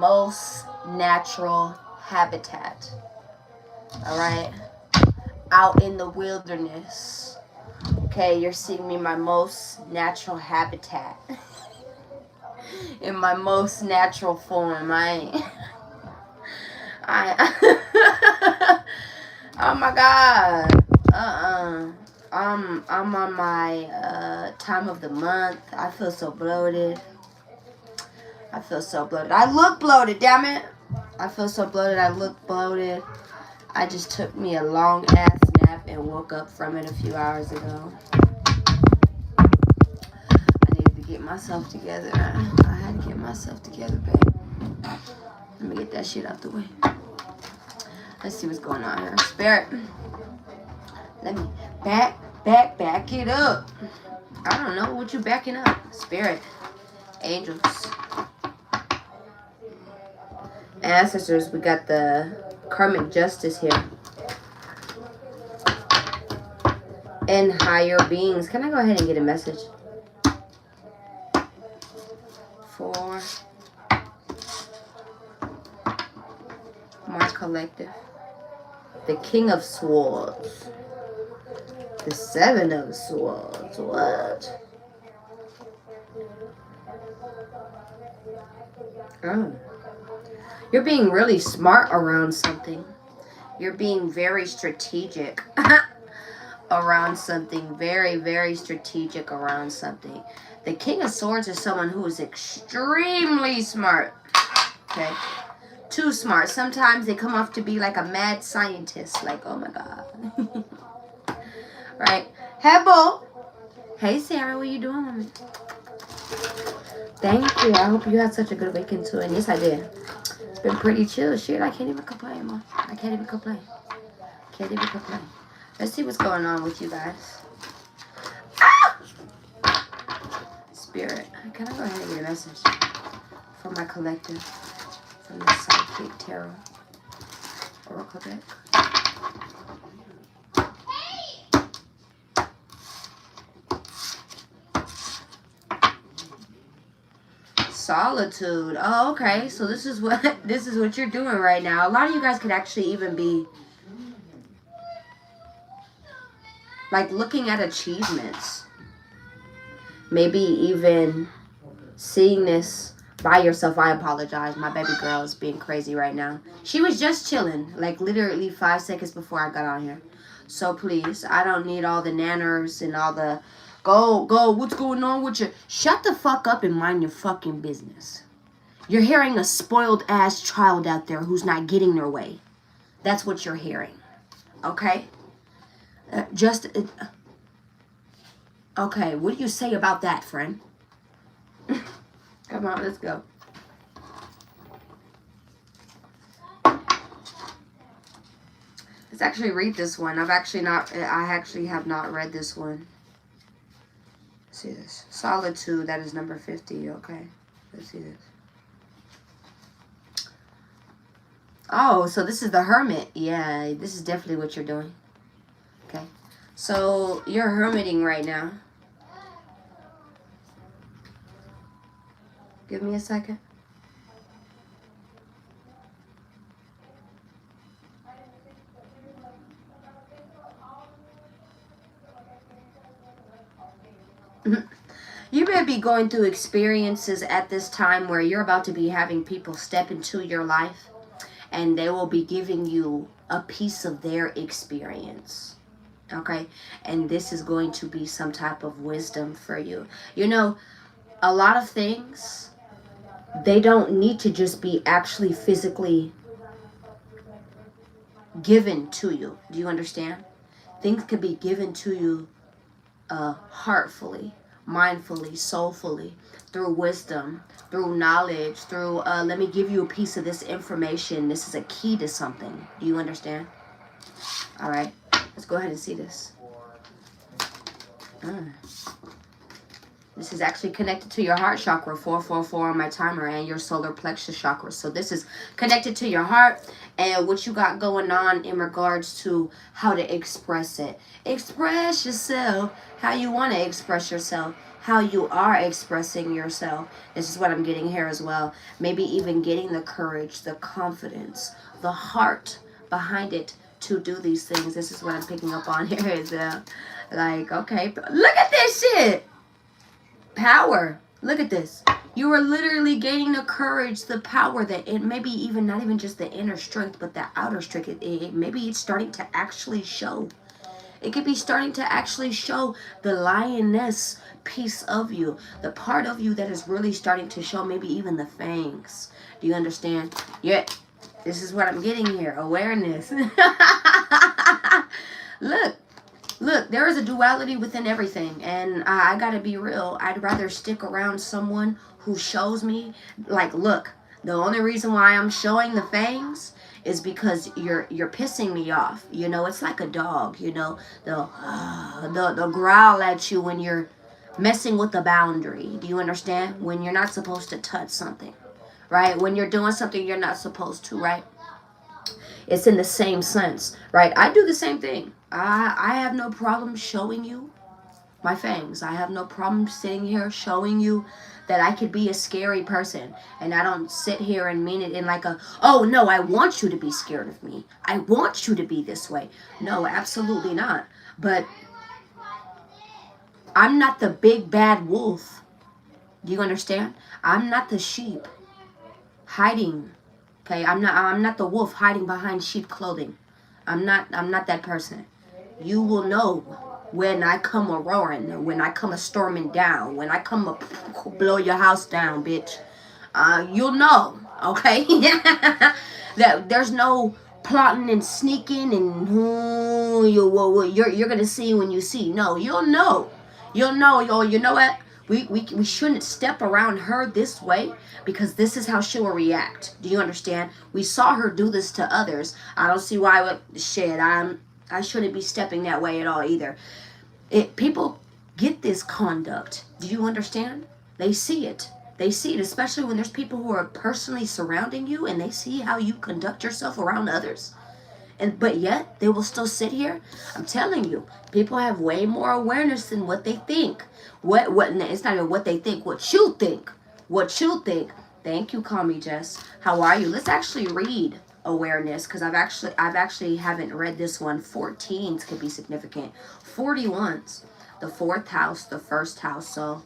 most natural habitat. All right, out in the wilderness. Okay, you're seeing me in my most natural habitat, in my most natural form. I oh my God. I'm on my time of the month. I feel so bloated. I feel so bloated. I look bloated, damn it. I feel so bloated. I look bloated. I just took me a long ass nap and woke up from it a few hours ago. I needed to get myself together. I had to get myself together, babe. Let me get that shit out the way. Let's see what's going on here. Spirit. Let me back it up. I don't know what you backing up. Spirit. Angels. Ancestors, we got the karmic justice here. And higher beings. Can I go ahead and get a message? For my collective. The King of Swords. The Seven of Swords. What? Oh. You're being really smart around something. You're being very strategic around something. Very, very strategic around something. The King of Swords is someone who is extremely smart. Okay? Too smart. Sometimes they come off to be like a mad scientist. Like, oh my God. Right? Hey, Bo. Hey, Sarah. What you doing, woman? Thank you. I hope you had such a good weekend, too. And yes, I did. It's been pretty chill. Shit, I can't even complain, Mom. I can't even complain. Can't even complain. Let's see what's going on with you guys. Ah! Spirit. Can I go ahead and get a message from my collective? From the Psychic Tarot Oracle deck. Solitude. Oh, okay. So this is what you're doing right now. A lot of you guys could actually even be like looking at achievements. Maybe even seeing this by yourself. I apologize. My baby girl is being crazy right now. She was just chilling, like literally 5 seconds before I got on here. So please, I don't need all the nanners and all the go, what's going on with you? Shut the fuck up and mind your fucking business. You're hearing a spoiled ass child out there who's not getting their way. That's what you're hearing. Okay? Okay, what do you say about that, friend? Come on, let's go. Let's actually read this one. I actually have not read this one. Let's see this. Solitude, that is number 50. Okay, let's see this. Oh, so this is the Hermit. Yeah, this is definitely what you're doing. Okay, so you're hermiting right now. Give me a second. You may be going through experiences at this time where you're about to be having people step into your life and they will be giving you a piece of their experience. Okay? And this is going to be some type of wisdom for you. You know, a lot of things, they don't need to just be actually physically given to you. Do you understand? Things can be given to you heartfully, mindfully, soulfully, through wisdom, through knowledge, through let me give you a piece of this information. This is a key to something. Do you understand? All right, let's go ahead and see this. This is actually connected to your heart chakra, 444 on my timer, and your solar plexus chakra. So this is connected to your heart and what you got going on in regards to how to express it. Express yourself how you want to express yourself. how you are expressing yourself. This is what I'm getting here as well. Maybe even getting the courage, the confidence, the heart behind it to do these things. This is what I'm picking up on here as well. Like, okay, look at this shit. Power. Look at this. You are literally gaining the courage, the power, that it maybe even not even just the inner strength, but the outer strength. Maybe it's starting to actually show. It could be starting to actually show the lioness piece of you, the part of you that is really starting to show, maybe even the fangs. Do you understand? Yeah, this is what I'm getting here. Awareness. Look, there is a duality within everything, and I gotta be real. I'd rather stick around someone who shows me, like, look, the only reason why I'm showing the fangs is because you're pissing me off. You know, it's like a dog, you know, they'll growl at you when you're messing with the boundary. Do you understand? When you're not supposed to touch something, right? When you're doing something you're not supposed to, right? It's in the same sense, right? I do the same thing. I have no problem showing you my fangs. I have no problem sitting here showing you that I could be a scary person. And I don't sit here and mean it in like a, oh no, I want you to be scared of me. I want you to be this way. No, absolutely not. But I'm not the big bad wolf. Do you understand? I'm not the sheep hiding. Okay, I'm not the wolf hiding behind sheep clothing. I'm not that person. You will know when I come a roaring, when I come a storming down, when I come a blow your house down, bitch. You'll know, okay? That there's no plotting and sneaking and you're gonna see when you see. No, you'll know. You'll know. You know what? We shouldn't step around her this way because this is how she will react. Do you understand? We saw her do this to others. I don't see why. I shouldn't be stepping that way at all either. People get this conduct. Do you understand? They see it. They see it, especially when there's people who are personally surrounding you and they see how you conduct yourself around others. But yet they will still sit here. I'm telling you, people have way more awareness than what they think. It's not even what they think, what you think. What you think. Thank you, Call Me Jess. How are you? Let's actually read awareness, because I've actually haven't read this one. 14s could be significant. 41s, the fourth house, the first house. So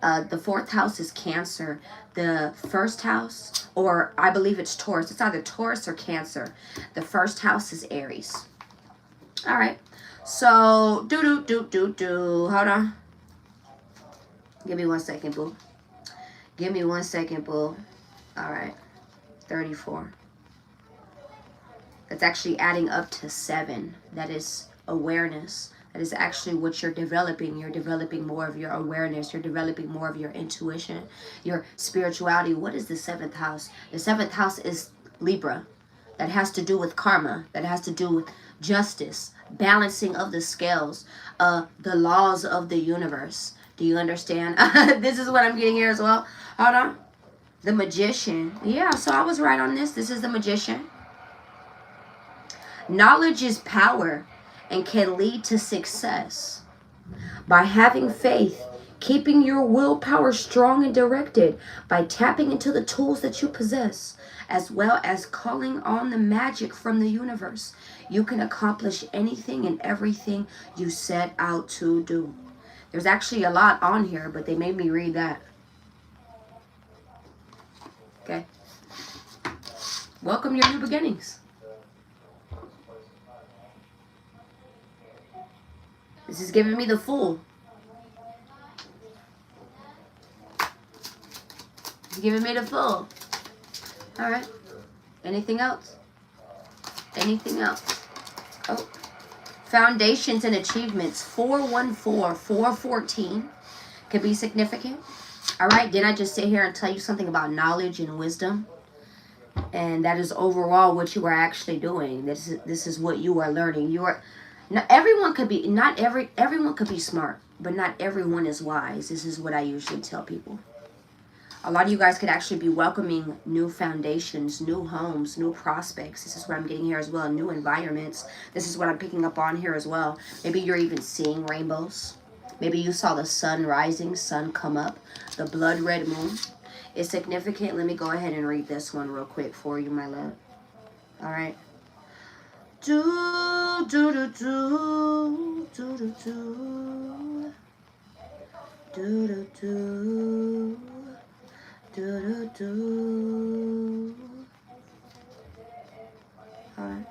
the fourth house is Cancer. The first house, or I believe it's Taurus. It's either Taurus or Cancer. The first house is Aries. All right. So hold on. Give me 1 second, boo. Give me 1 second, boo. All right. 34. That's actually adding up to 7. That is awareness. That is actually what you're developing. You're developing more of your awareness. You're developing more of your intuition, your spirituality. What is the 7th house? The 7th house is Libra. That has to do with karma. That has to do with justice, balancing of the scales, the laws of the universe. Do you understand? This is what I'm getting here as well. Hold on. The Magician. Yeah, so I was right on this. This is the Magician. Knowledge is power and can lead to success. By having faith, keeping your willpower strong and directed, by tapping into the tools that you possess, as well as calling on the magic from the universe, you can accomplish anything and everything you set out to do. There's actually a lot on here, but they made me read that. Okay. Welcome your new beginnings. This is giving me the Fool. It's giving me the Fool. All right. Anything else? Anything else? Oh. Foundations and achievements. 414, 414 could be significant. All right. Did I just sit here and tell you something about knowledge and wisdom? And that is overall what you are actually doing. This is what you are learning. You are. Now, everyone could be, everyone could be smart, but not everyone is wise. This is what I usually tell people. A lot of you guys could actually be welcoming new foundations, new homes, new prospects. This is what I'm getting here as well. New environments. This is what I'm picking up on here as well. Maybe you're even seeing rainbows. Maybe you saw the sun rising, sun come up, the blood red moon. It's significant. Let me go ahead and read this one real quick for you, my love. All right. Do, do, do, do, do, do, do. Do, do, do. Do, do, do. All right.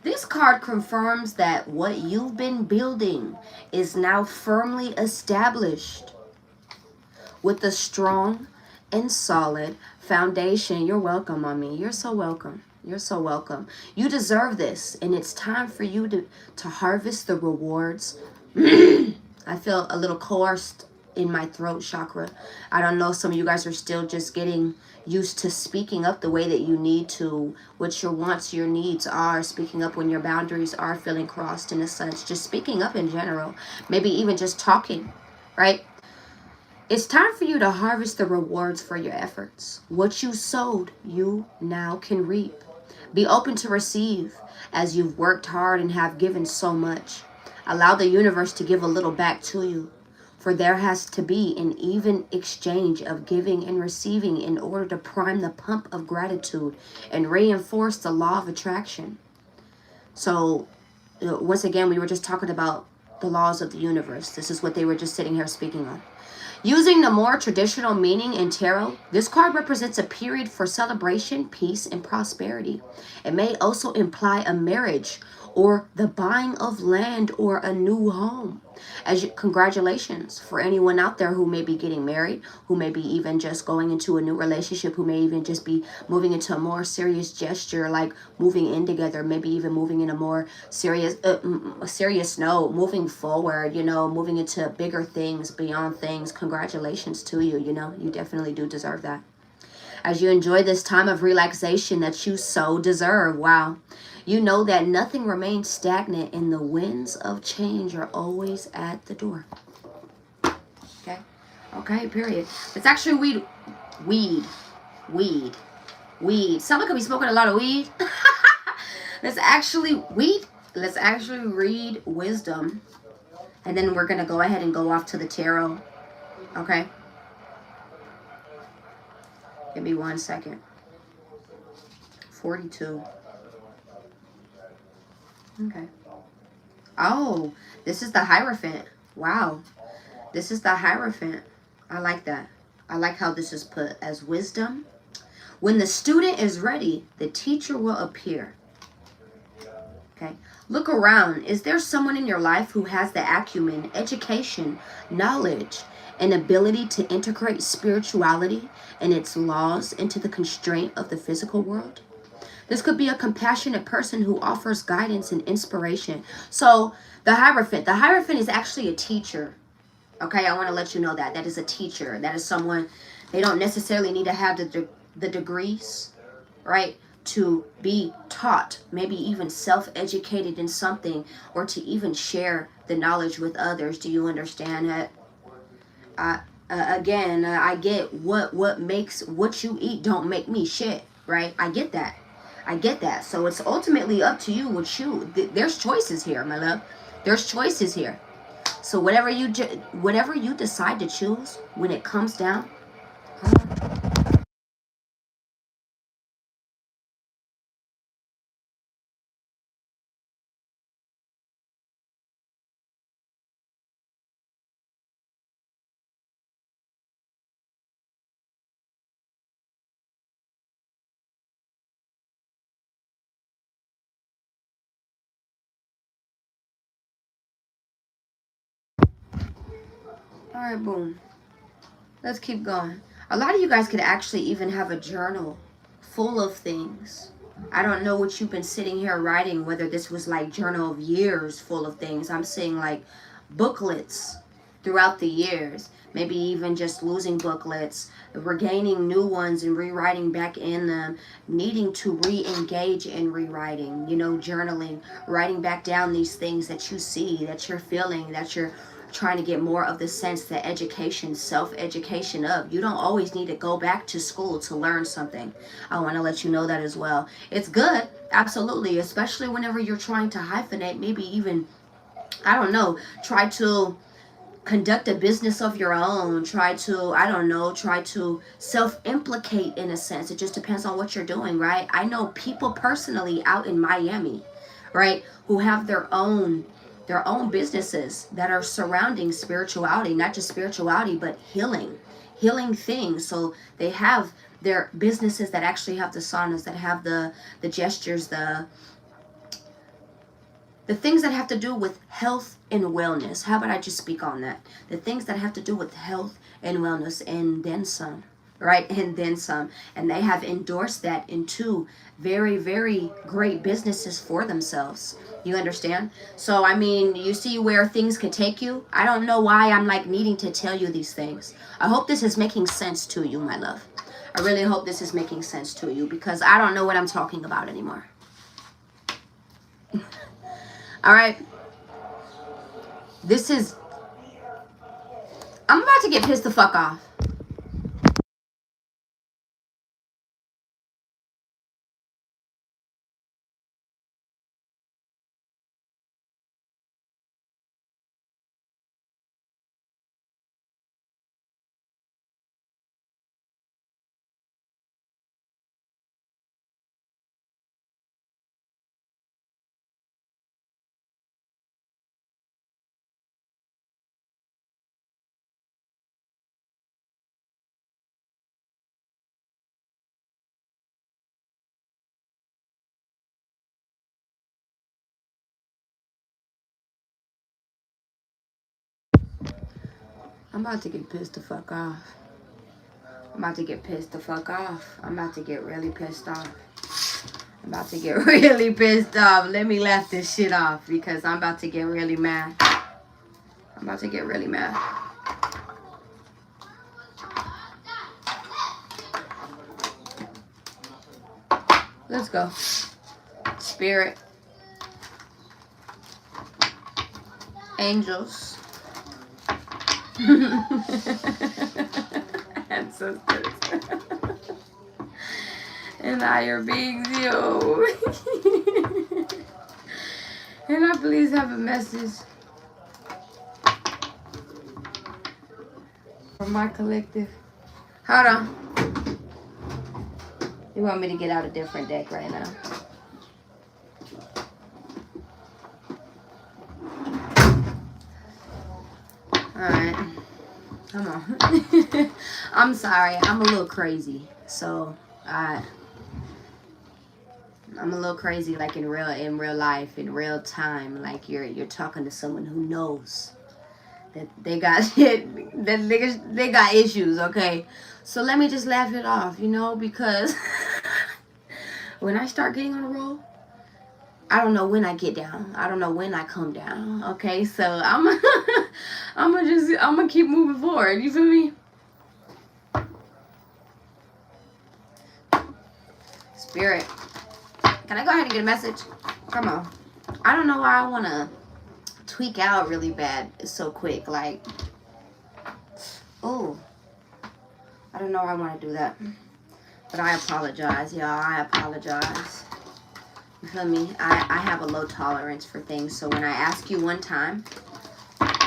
This card confirms that what you've been building is now firmly established with a strong and solid foundation. You're welcome, mommy. You're so welcome. You're so welcome. You deserve this, and it's time for you to harvest the rewards. I feel a little coerced in my throat chakra. I don't know, some of you guys are still just getting used to speaking up the way that you need to, what your wants, your needs are, speaking up when your boundaries are feeling crossed in a sense, just speaking up in general, maybe even just talking, right? It's time for you to harvest the rewards for your efforts. What you sowed, you now can reap. Be open to receive as you've worked hard and have given so much. Allow the universe to give a little back to you. For there has to be an even exchange of giving and receiving in order to prime the pump of gratitude and reinforce the law of attraction. So, once again, we were just talking about the laws of the universe. This is what they were just sitting here speaking on. Using the more traditional meaning in tarot, this card represents a period for celebration, peace, and prosperity. It may also imply a marriage or the buying of land or a new home. Congratulations for anyone out there who may be getting married, who may be even just going into a new relationship, who may even just be moving into a more serious gesture, like moving in together, maybe even moving in a more serious note, moving forward, you know, moving into bigger things, beyond things. Congratulations to you, you know, you definitely do deserve that. As you enjoy this time of relaxation that you so deserve, wow. You know that nothing remains stagnant and the winds of change are always at the door. Okay? Okay, period. It's actually weed. Someone could be smoking a lot of weed. Let's actually read wisdom. And then we're going to go ahead and go off to the tarot. Okay? Give me 1 second. 42. Okay. Oh, this is the Hierophant. Wow. This is the Hierophant. I like that. I like how this is put as wisdom. When the student is ready, the teacher will appear. Okay. Look around. Is there someone in your life who has the acumen, education, knowledge, and ability to integrate spirituality and its laws into the constraint of the physical world? This could be a compassionate person who offers guidance and inspiration. So the Hierophant is actually a teacher. Okay, I want to let you know that. That is a teacher. That is someone, they don't necessarily need to have the degrees, right, to be taught, maybe even self-educated in something, or to even share the knowledge with others. Do you understand that? Again, I get what makes what you eat don't make me shit, right? I get that. So it's ultimately up to you what you, there's choices here, my love. There's choices here. So whatever you decide to choose when it comes down. All right, boom. Let's keep going. A lot of you guys could actually even have a journal full of things. I don't know what you've been sitting here writing, whether this was like journal of years full of things. I'm seeing like booklets throughout the years. Maybe even just losing booklets, regaining new ones and rewriting back in them, needing to re-engage in rewriting, you know, journaling, writing back down these things that you see, that you're feeling, that you're trying to get more of the sense that education, self-education of. You don't always need to go back to school to learn something. I want to let you know that as well. It's good, absolutely, especially whenever you're trying to hyphenate, maybe even I don't know, try to conduct a business of your own, try to, I don't know, try to self-implicate in a sense. It just depends on what you're doing, right? I know people personally out in Miami, right, who have their own businesses that are surrounding spirituality, not just spirituality, but healing things. So they have their businesses that actually have the saunas, that have the gestures, the things that have to do with health and wellness. How about I just speak on that? The things that have to do with health and wellness, and then some, right? And then some. And they have endorsed that into very, very great businesses for themselves. You understand? So, I mean, you see where things could take you? I don't know why I'm like needing to tell you these things. I hope this is making sense to you, my love. I really hope this is making sense to you, because I don't know what I'm talking about anymore. All right. This is... I'm about to get pissed the fuck off. I'm about to get pissed the fuck off. I'm about to get pissed the fuck off. I'm about to get really pissed off. I'm about to get really pissed off. Let me laugh this shit off, because I'm about to get really mad. I'm about to get really mad. Let's go. Spirit. Angels. Ancestors. And higher beings, yo. And I please have a message for my collective. Hold on. You want me to get out a different deck right now? Alright. Come on. I'm sorry. I'm a little crazy. So, I'm a little crazy, like in real life, in real time. Like you're talking to someone who knows that they got shit, that niggas, they got issues, okay? So let me just laugh it off, you know, because when I start getting on a roll, I don't know when I get down. I don't know when I come down. Okay, so I'm gonna keep moving forward. You feel me? Spirit, can I go ahead and get a message? Come on. I don't know why I wanna tweak out really bad so quick. Like, oh, I don't know why I want to do that. But I apologize, y'all. I apologize. You feel me? I have a low tolerance for things. So when I ask you one time,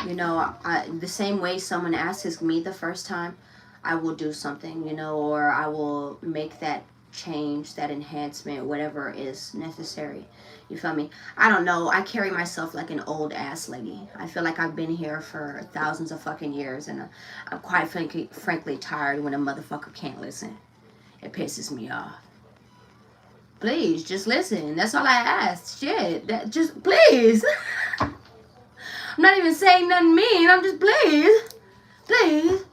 you know, the same way someone asks me the first time, I will do something, you know, or I will make that change, that enhancement, whatever is necessary. You feel me? I don't know. I carry myself like an old ass lady. I feel like I've been here for thousands of fucking years, and I'm quite frankly tired when a motherfucker can't listen. It pisses me off. Please, just listen. That's all I ask. Shit. Just, please. I'm not even saying nothing mean. I'm just, please. Please.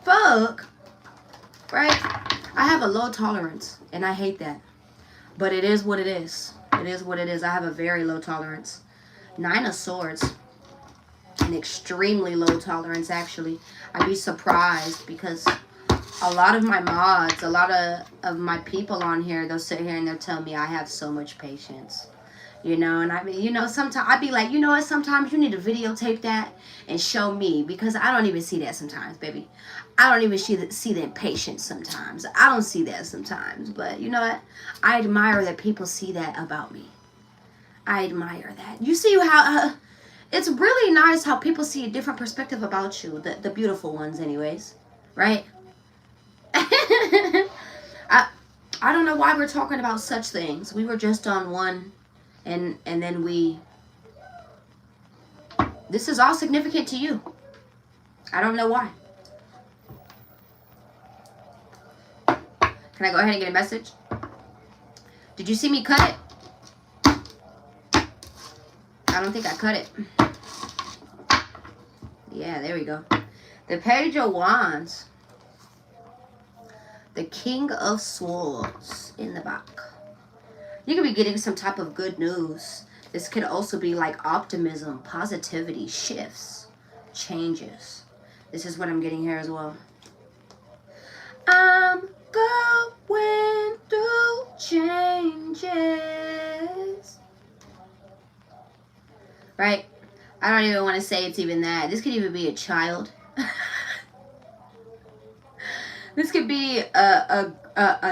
Fuck. Right? I have a low tolerance, and I hate that. But it is what it is. It is what it is. I have a very low tolerance. 9 of Swords. An extremely low tolerance, actually. I'd be surprised, because a lot of my mods, a lot of my people on here, they'll sit here and they'll tell me I have so much patience. You know, and I mean, you know, sometimes I'd be like, you know what, sometimes you need to videotape that and show me, because I don't even see that sometimes, baby. I don't even see the impatience sometimes. I don't see that sometimes. But you know what? I admire that people see that about me. I admire that. You see how It's really nice how people see a different perspective about you, the beautiful ones anyways, right? I don't know why we're talking about such things. We were just on one, and then this is all significant to you. I don't know why. Can I go ahead and get a message? Did you see me cut it? I don't think I cut it. Yeah, there we go. The Page of Wands. The King of Swords in the back. You could be getting some type of good news. This could also be like optimism, positivity, shifts, changes. This is what I'm getting here as well. I'm going through changes. Right? I don't even want to say it's even that. This could even be a child. This could be a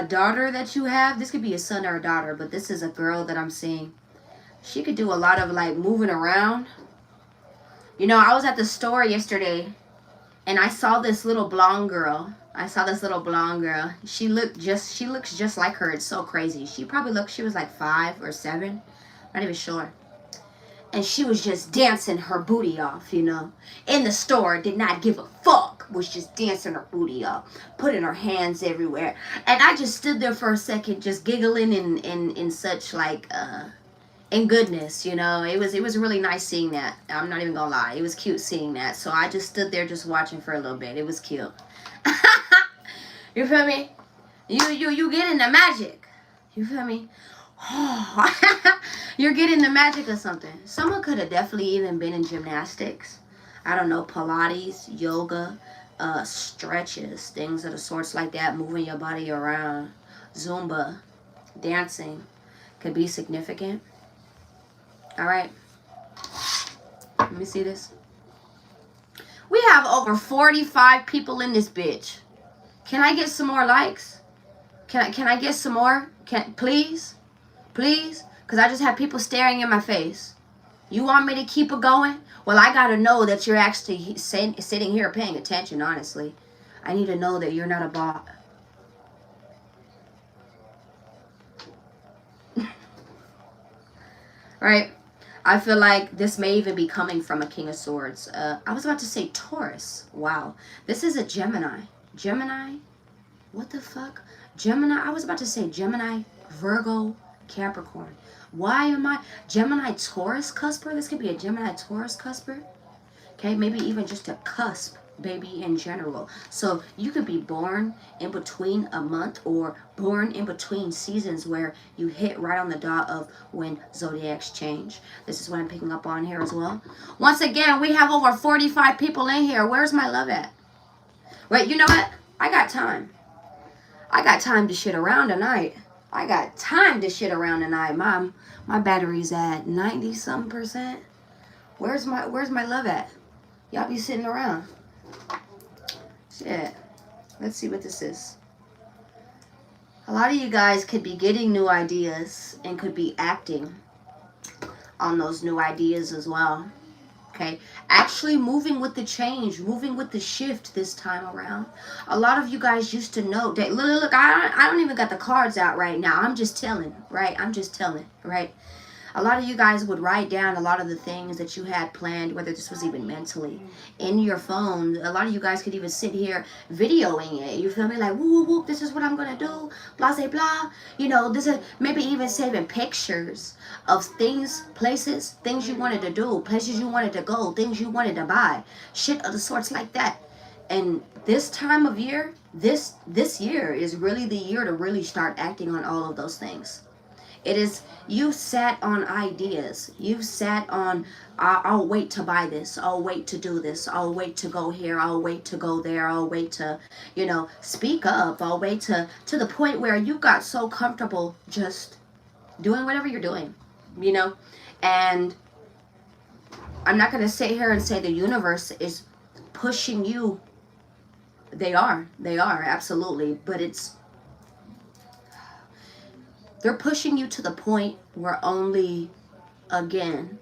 daughter that you have. This could be a son or a daughter, but this is a girl that I'm seeing. She could do a lot of like moving around. You know, I was at the store yesterday and I saw this little blonde girl. She looks just like her. It's so crazy. She was like 5 or 7. Not even sure. And she was just dancing her booty off, you know. In the store, did not give a fuck. Was just dancing her booty off. Putting her hands everywhere. And I just stood there for a second just giggling in such like, in goodness, you know. It was really nice seeing that. I'm not even gonna lie. It was cute seeing that. So I just stood there just watching for a little bit. It was cute. You feel me? You getting the magic. You feel me? Oh, you're getting the magic of something. Someone could have definitely even been in gymnastics. I don't know, Pilates, yoga, stretches, things of the sorts like that, moving your body around. Zumba, dancing could be significant. All right. Let me see this. We have over 45 people in this bitch. Can I get some more likes? Can I get some more? Please? Please? Because I just have people staring in my face. You want me to keep it going? Well, I got to know that you're actually sitting here paying attention, honestly. I need to know that you're not a bot. Right? I feel like this may even be coming from a King of Swords. I was about to say Taurus. Wow. This is a Gemini. Gemini? What the fuck? Gemini? I was about to say Gemini, Virgo, Capricorn. Why am I? Gemini, Taurus cusper? This could be a Gemini, Taurus cusper. Okay, maybe even just a cusp, baby, in general. So you could be born in between a month or born in between seasons where you hit right on the dot of when zodiacs change. This is what I'm picking up on here as well. Once again, we have over 45 people in here. Where's my love at? Wait, you know what? I got time. I got time to shit around tonight. I got time to shit around tonight. Mom, my battery's at 90-something%. Where's my love at? Y'all be sitting around. Shit. Let's see what this is. A lot of you guys could be getting new ideas and could be acting on those new ideas as well. Okay, actually moving with the change, moving with the shift this time around. A lot of you guys used to know that. Look, I don't even got the cards out right now. I'm just telling, right? I'm just telling, right? A lot of you guys would write down a lot of the things that you had planned, whether this was even mentally, in your phone. A lot of you guys could even sit here videoing it. You feel me? Like, whoop, whoop, this is what I'm going to do, blah, blah, blah. You know, this is maybe even saving pictures of things, places, things you wanted to do, places you wanted to go, things you wanted to buy, shit of the sorts like that. And this time of year, this year is really the year to really start acting on all of those things. It is, you sat on ideas. You sat on, I'll wait to buy this. I'll wait to do this. I'll wait to go here. I'll wait to go there. I'll wait to, you know, speak up. I'll wait to the point where you got so comfortable just doing whatever you're doing, you know. And I'm not going to sit here and say the universe is pushing you. They are, absolutely. But they're pushing you to the point where only, again,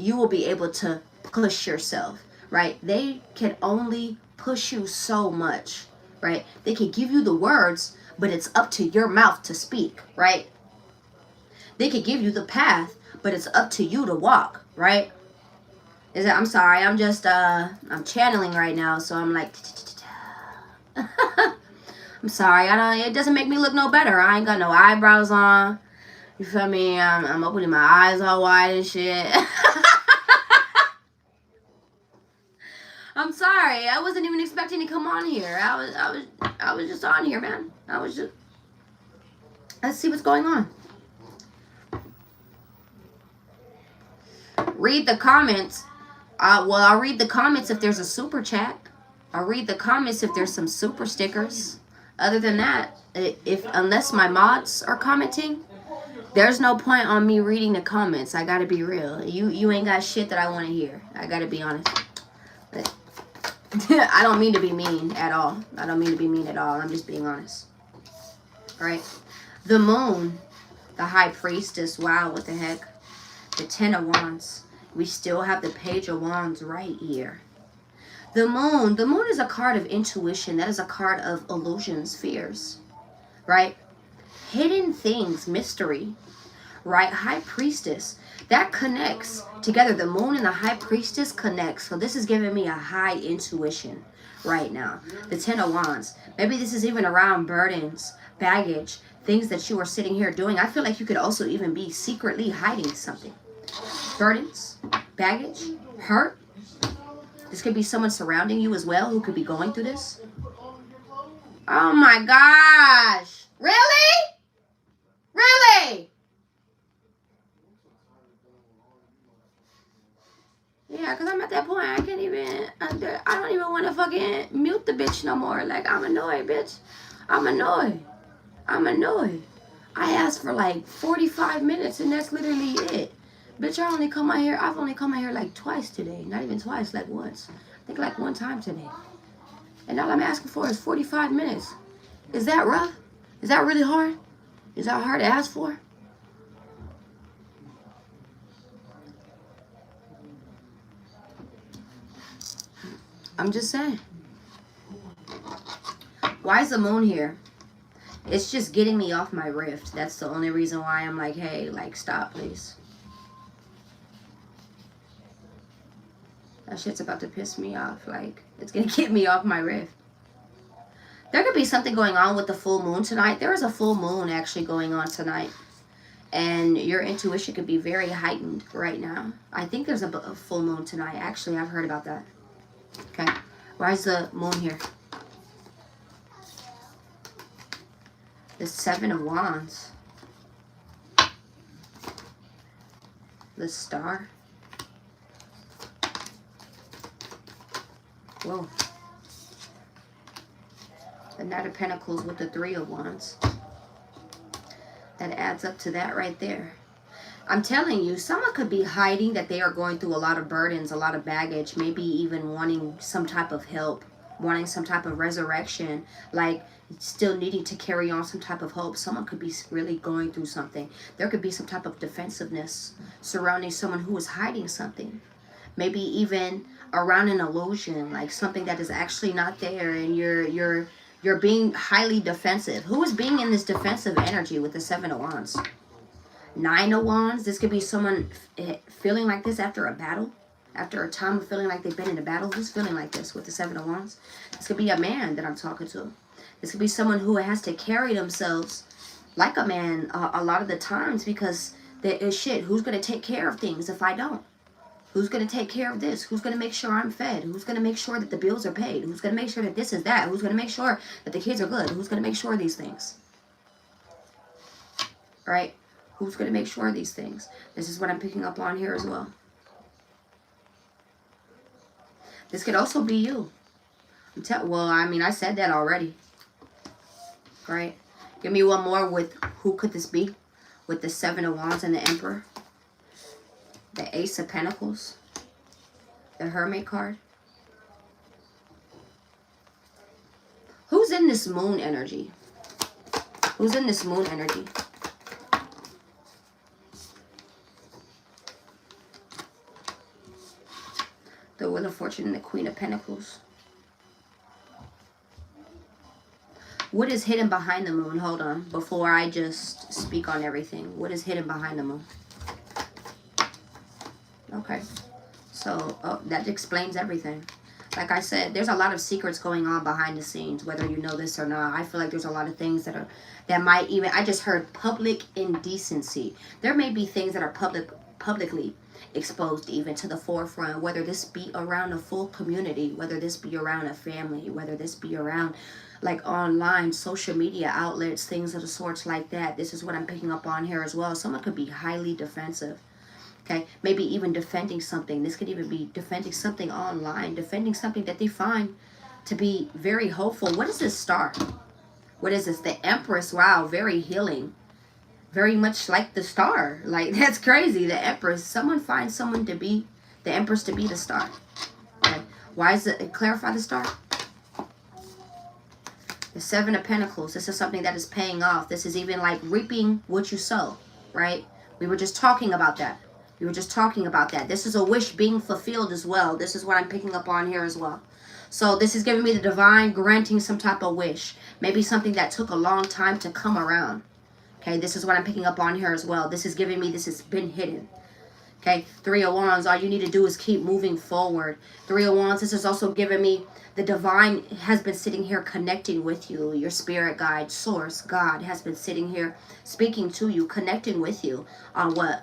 you will be able to push yourself, right? They can only push you so much, right? They can give you the words, but it's up to your mouth to speak, right? They could give you the path, but it's up to you to walk, right? I'm sorry, I'm just, I'm channeling right now, so I'm like, I'm sorry, it doesn't make me look no better. I ain't got no eyebrows on, you feel me? I'm opening my eyes all wide and shit. I'm sorry, I wasn't even expecting to come on here. I was just on here, man. Let's see what's going on. Read the comments. Well, I'll read the comments if there's a super chat. I'll read the comments if there's some super stickers. Other than that, unless my mods are commenting, there's no point on me reading the comments. I gotta be real. You ain't got shit that I want to hear. I gotta be honest. But I don't mean to be mean at all. I don't mean to be mean at all. I'm just being honest. All right. The moon, the high priestess. Wow, what the heck? The 10 of wands. We still have the page of wands right here. The moon is a card of intuition. That is a card of illusions, fears, right? Hidden things, mystery, right? High priestess, that connects together. The moon and the high priestess connects. So this is giving me a high intuition right now. The 10 of wands. Maybe this is even around burdens, baggage, things that you are sitting here doing. I feel like you could also even be secretly hiding something. Burdens, baggage, hurt. This could be someone surrounding you as well who could be going through this. Oh my gosh. Really? Really? Yeah, because I'm at that point. I can't even, I don't even want to fucking mute the bitch no more. Like, I'm annoyed, bitch. I'm annoyed. I asked for like 45 minutes and that's literally it. Bitch, I've only come out here like twice today. Not even twice, like once. I think like one time today. And all I'm asking for is 45 minutes. Is that rough? Is that really hard? Is that hard to ask for? I'm just saying. Why is the moon here? It's just getting me off my rift. That's the only reason why I'm like, hey, like, stop, please. That shit's about to piss me off. Like, it's going to get me off my rift. There could be something going on with the full moon tonight. There is a full moon actually going on tonight. And your intuition could be very heightened right now. I think there's a full moon tonight. Actually, I've heard about that. Okay. Why is the moon here? The 7 of wands. The star. Whoa. The Knight of Pentacles with the 3 of wands. That adds up to that right there. I'm telling you, someone could be hiding that they are going through a lot of burdens, a lot of baggage, maybe even wanting some type of help, wanting some type of resurrection, like still needing to carry on some type of hope. Someone could be really going through something. There could be some type of defensiveness surrounding someone who is hiding something. Maybe even around an illusion, like something that is actually not there, and you're being highly defensive. Who is being in this defensive energy with the 7 of wands? 9 of wands. This could be someone feeling like this after a battle, after a time of feeling like they've been in a battle. Who's feeling like this with the 7 of wands? This could be a man that I'm talking to. This could be someone who has to carry themselves like a man a lot of the times, because shit, who's going to take care of things if I don't? Who's going to take care of this? Who's going to make sure I'm fed? Who's going to make sure that the bills are paid? Who's going to make sure that this is that? Who's going to make sure that the kids are good? Who's going to make sure of these things? Right? Who's going to make sure of these things? This is what I'm picking up on here as well. This could also be you. Well, I mean, I said that already. Right? Give me one more with who could this be? With the 7 of wands and the Emperor. The Ace of Pentacles. The Hermit card. Who's in this moon energy? Who's in this moon energy? The Wheel of Fortune and the Queen of Pentacles. What is hidden behind the moon? Hold on. Before I just speak on everything. What is hidden behind the moon? Okay. So, that explains everything. Like I said, there's a lot of secrets going on behind the scenes, whether you know this or not. I feel like there's a lot of things that might even, I just heard public indecency. There may be things that are publicly exposed even to the forefront, whether this be around a full community, whether this be around a family, whether this be around like online social media outlets, things of the sorts like that. This is what I'm picking up on here as well. Someone could be highly defensive. Okay, maybe even defending something. This could even be defending something online, defending something that they find to be very hopeful. What is this star? What is this? The Empress. Wow, very healing. Very much like the star. Like, that's crazy. The Empress. Someone finds someone to be, the Empress to be the star. Okay, why is it? Clarify the star. The Seven of Pentacles. This is something that is paying off. This is even like reaping what you sow, right? We were just talking about that. We were just talking about that. This is a wish being fulfilled as well. This is what I'm picking up on here as well. So this is giving me the divine granting some type of wish. Maybe something that took a long time to come around. Okay, this is what I'm picking up on here as well. This is giving me, this has been hidden. Okay, Three of Wands, all you need to do is keep moving forward. Three of Wands, this is also giving me the divine has been sitting here connecting with you. Your spirit guide, source, God has been sitting here speaking to you, connecting with you on what?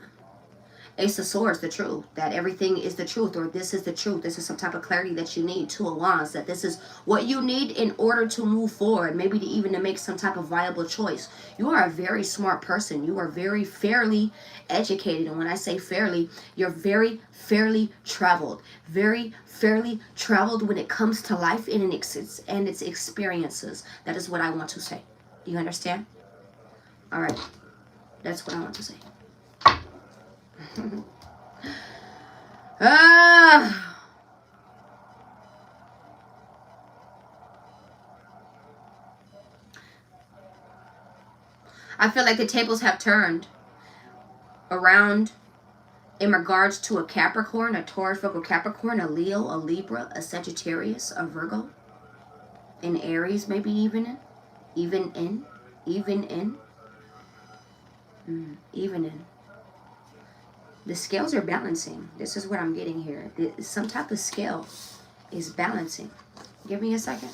Ace of Swords, the truth, that everything is the truth, or this is the truth. This is some type of clarity that you need. Two of Wands, that this is what you need in order to move forward, maybe to make some type of viable choice. You are a very smart person. You are very fairly educated. And when I say fairly, you're very fairly traveled. Very fairly traveled when it comes to life and its experiences. That is what I want to say. Do you understand? All right. That's what I want to say. I feel like the tables have turned around in regards to a Capricorn, a Taurus, Virgo, Capricorn, a Leo, a Libra, a Sagittarius, a Virgo, an Aries, maybe even in. The scales are balancing. This is what I'm getting here. Some type of scale is balancing. Give me a second.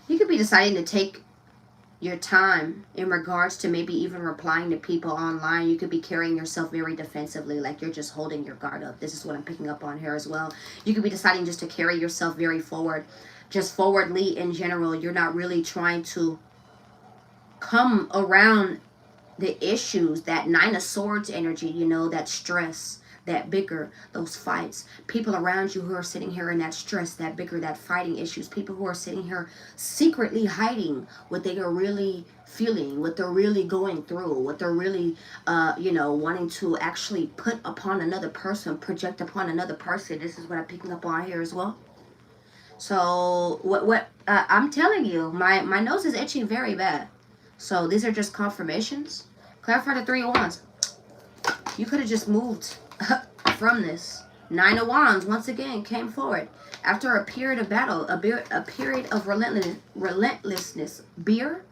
You could be deciding to take your time in regards to maybe even replying to people online. You could be carrying yourself very defensively, like you're just holding your guard up. This is what I'm picking up on here as well. You could be deciding just to carry yourself very forward, just forwardly in general. You're not really trying to come around the issues, that Nine of Swords energy, you know, that stress, that bigger, those fights. People around you who are sitting here in that stress, that bigger, that fighting issues. People who are sitting here secretly hiding what they are really feeling, what they're really going through, what they're really, wanting to actually put upon another person, project upon another person. This is what I'm picking up on here as well. So I'm telling you, my nose is itching very bad. So these are just confirmations. Clarify the Three of Wands. You could have just moved from this. Nine of Wands, once again, came forward. After a period of battle, a period of relentlessness. Beer.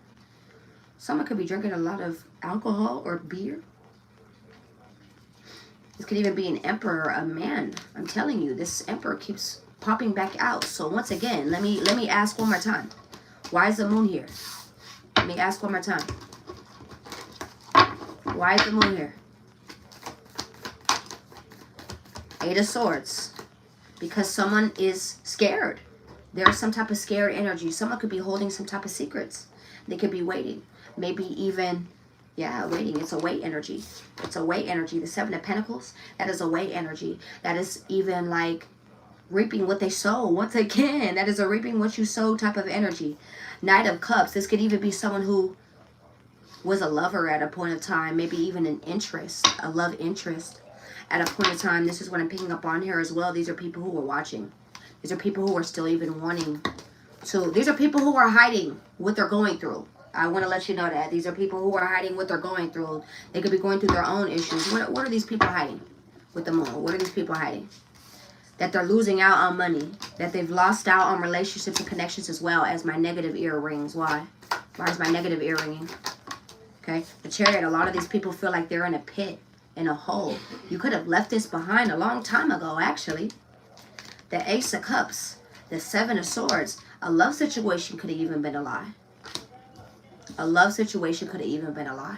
Someone could be drinking a lot of alcohol or beer. This could even be an emperor, a man. I'm telling you, this emperor keeps popping back out. So once again, let me ask one more time. Why is the moon here? Let me ask one more time. Why is the moon here? Eight of Swords. Because someone is scared. There's some type of scared energy. Someone could be holding some type of secrets. They could be waiting. Maybe even, waiting. It's a wait energy. It's a wait energy. The Seven of Pentacles, that is a wait energy. That is even like reaping what they sow. Once again, that is a reaping what you sow type of energy. Knight of Cups. This could even be someone who was a lover at a point of time. Maybe even an interest, a love interest at a point of time. This is what I'm picking up on here as well. These are people who are watching. These are people who are still even wanting to. These are people who are hiding what they're going through. I want to let you know that. These are people who are hiding what they're going through. They could be going through their own issues. What are these people hiding with the moon? What are these people hiding? That they're losing out on money. That they've lost out on relationships and connections as well as my negative ear rings. Why? Why is my negative ear ringing? Okay. The Chariot, a lot of these people feel like they're in a pit, in a hole. You could have left this behind a long time ago, actually. The Ace of Cups. The Seven of Swords. A love situation could have even been a lie. A love situation could have even been a lie.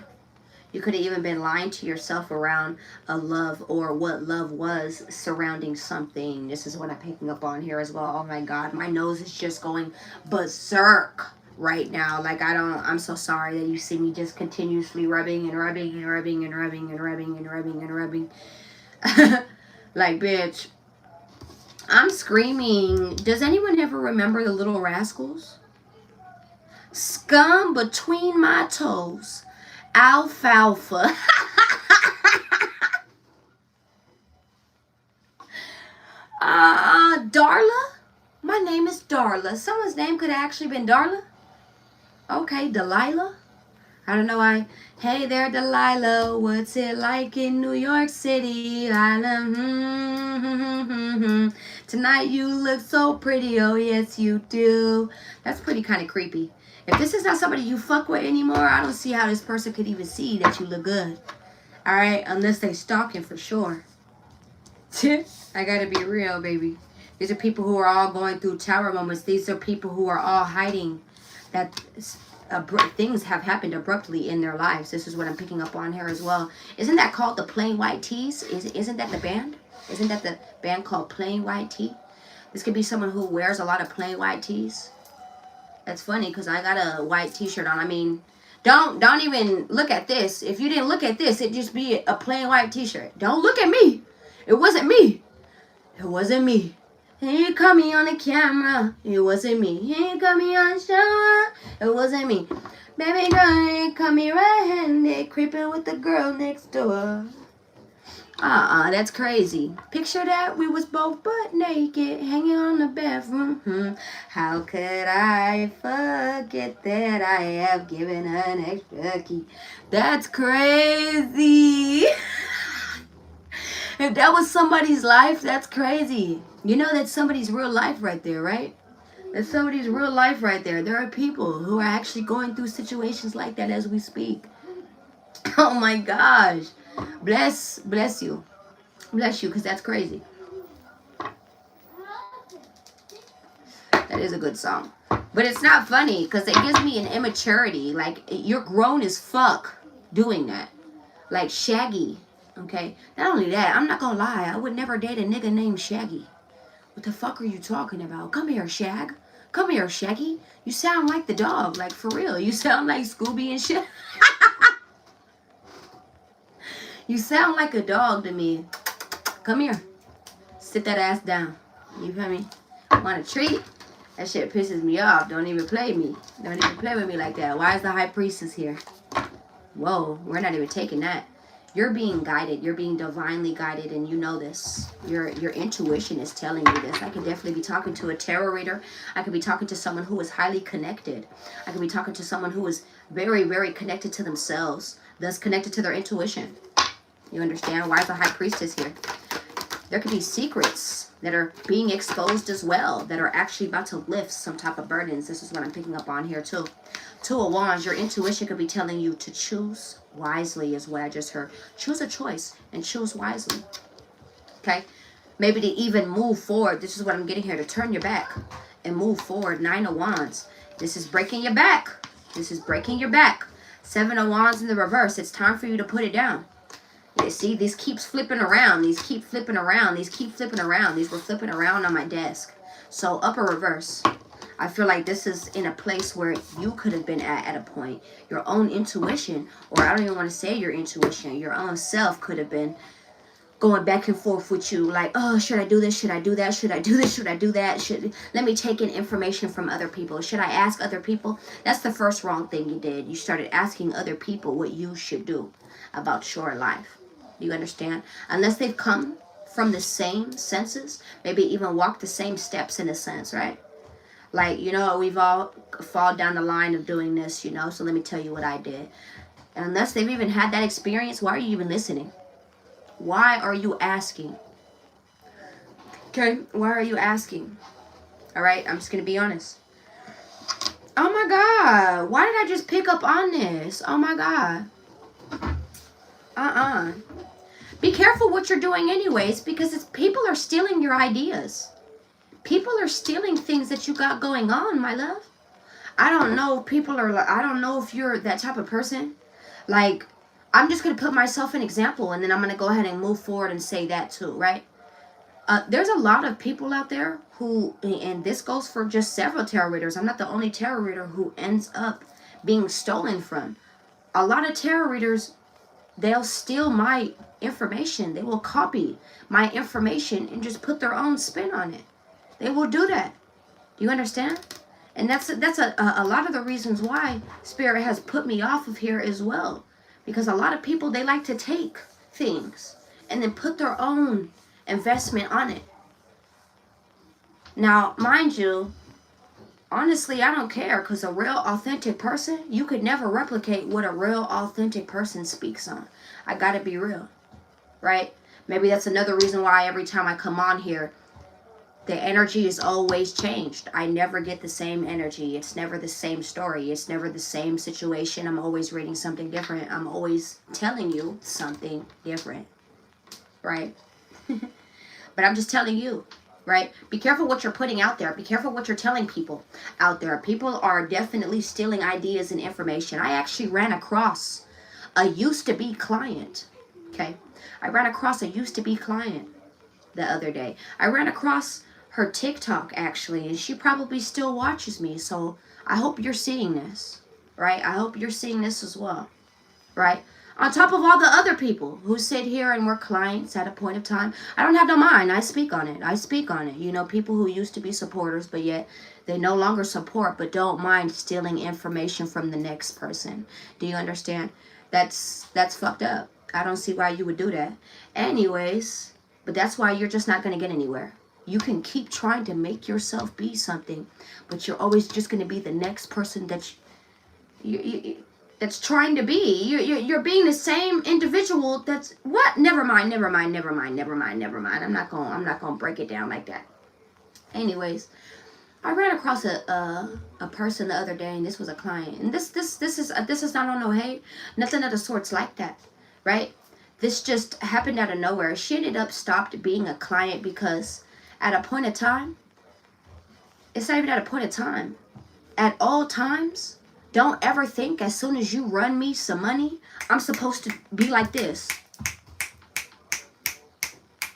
You could have even been lying to yourself around a love or what love was surrounding something. This is what I'm picking up on here as well. Oh my God, my nose is just going berserk right now. Like I'm so sorry that you see me just continuously rubbing and rubbing and rubbing and rubbing and rubbing and rubbing and rubbing. Like, bitch, I'm screaming. Does anyone ever remember the Little Rascals? Scum between my toes. Alfalfa. Darla? My name is Darla. Someone's name could have actually been Darla. Okay, Delilah. I don't know why. Hey there, Delilah. What's it like in New York City? Tonight you look so pretty. Oh, yes, you do. That's pretty kind of creepy. If this is not somebody you fuck with anymore, I don't see how this person could even see that you look good. Alright? Unless they stalking for sure. I gotta be real, baby. These are people who are all going through tower moments. These are people who are all hiding that things have happened abruptly in their lives. This is what I'm picking up on here as well. Isn't that called the Plain White Tees? Isn't that the band? Isn't that the band called Plain White Tee? This could be someone who wears a lot of plain white tees. That's funny because I got a white t-shirt on. I mean, don't even look at this. If you didn't look at this, it'd just be a plain white t-shirt. Don't look at me. It wasn't me. It wasn't me. He caught me on the camera. It wasn't me. He caught me on show. It wasn't me. Baby girl, he caught me red-handed, creeping with the girl next door. That's crazy. Picture that we was both butt naked, hanging on the bathroom. How could I forget that I have given an extra key? That's crazy. If that was somebody's life, that's crazy. You know that's somebody's real life right there, right? That's somebody's real life right there. There are people who are actually going through situations like that as we speak. Oh my gosh. Bless you. Bless you, because that's crazy. That is a good song. But it's not funny, because it gives me an immaturity. Like, you're grown as fuck doing that. Like Shaggy. Okay? Not only that, I'm not gonna lie. I would never date a nigga named Shaggy. What the fuck are you talking about? Come here, Shag. Come here, Shaggy. You sound like the dog. Like, for real. You sound like Scooby and shit. You sound like a dog to me. Come here. Sit that ass down. You feel me? Want a treat? That shit pisses me off. Don't even play me. Don't even play with me like that. Why is the high priestess here? Whoa, we're not even taking that. You're being guided. You're being divinely guided, and you know this. Your intuition is telling you this. I could definitely be talking to a tarot reader. I could be talking to someone who is highly connected. I could be talking to someone who is very, very connected to themselves, thus connected to their intuition. You understand? Why is the high priestess here? There could be secrets that are being exposed as well, that are actually about to lift some type of burdens. This is what I'm picking up on here too. Two of Wands, your intuition could be telling you to choose wisely is what I just heard. Choose a choice and choose wisely. Okay? Maybe to even move forward. This is what I'm getting here. To turn your back and move forward. 9 of Wands. This is breaking your back. This is breaking your back. 7 of Wands in the reverse. It's time for you to put it down. You see, these keeps flipping around. These keep flipping around. These keep flipping around. These were flipping around on my desk. So upper reverse. I feel like this is in a place where you could have been at a point. Your own intuition, or I don't even want to say your intuition, your own self could have been going back and forth with you. Like, oh, should I do this? Should I do that? Should I do this? Should I do that? Let me take in information from other people. Should I ask other people? That's the first wrong thing you did. You started asking other people what you should do about your life. You understand? Unless they've come from the same senses, maybe even walk the same steps in a sense, right? Like, you know, we've all fall down the line of doing this, you know. So let me tell you what I did. Unless they've even had that experience, why are you even listening? Why are you asking? Okay, why are you asking? All right, I'm just going to be honest. Oh my God, why did I just pick up on this? Oh my God. Be careful what you're doing anyways, because people are stealing your ideas. People are stealing things that you got going on, my love. I don't know if I don't know if you're that type of person. Like, I'm just going to put myself an example, and then I'm going to go ahead and move forward and say that too, right? There's a lot of people out there who, and this goes for just several tarot readers. I'm not the only tarot reader who ends up being stolen from. A lot of tarot readers, they'll steal my information. They will copy my information and just put their own spin on it. They will do that. Do you understand? And that's a lot of the reasons why Spirit has put me off of here as well. Because a lot of people, they like to take things and then put their own investment on it. Now, mind you, honestly, I don't care, because a real authentic person, you could never replicate what a real authentic person speaks on. I gotta be real, right? Maybe that's another reason why every time I come on here, the energy is always changed. I never get the same energy. It's never the same story. It's never the same situation. I'm always reading something different. I'm always telling you something different, right? But I'm just telling you, right? Be careful what you're putting out there. Be careful what you're telling people out there. People are definitely stealing ideas and information. I actually ran across a used-to-be client, okay? I ran across a used-to-be client the other day. I ran across her TikTok, actually, and she probably still watches me, so I hope you're seeing this, right? I hope you're seeing this as well, right? On top of all the other people who sit here and were clients at a point of time. I don't have no mind. I speak on it. I speak on it. You know, people who used to be supporters, but yet they no longer support, but don't mind stealing information from the next person. Do you understand? That's fucked up. I don't see why you would do that. Anyways, but that's why you're just not going to get anywhere. You can keep trying to make yourself be something, but you're always just going to be the next person that that's trying to be. You're being the same individual that's what? Never mind. I'm not going to break it down like that. Anyways, I ran across a person the other day, and this was a client. And this is not on no hate, nothing of the sorts like that, right? This just happened out of nowhere. She ended up stopped being a client because at a point of time, it's not even at a point of time. At all times, don't ever think as soon as you run me some money, I'm supposed to be like this.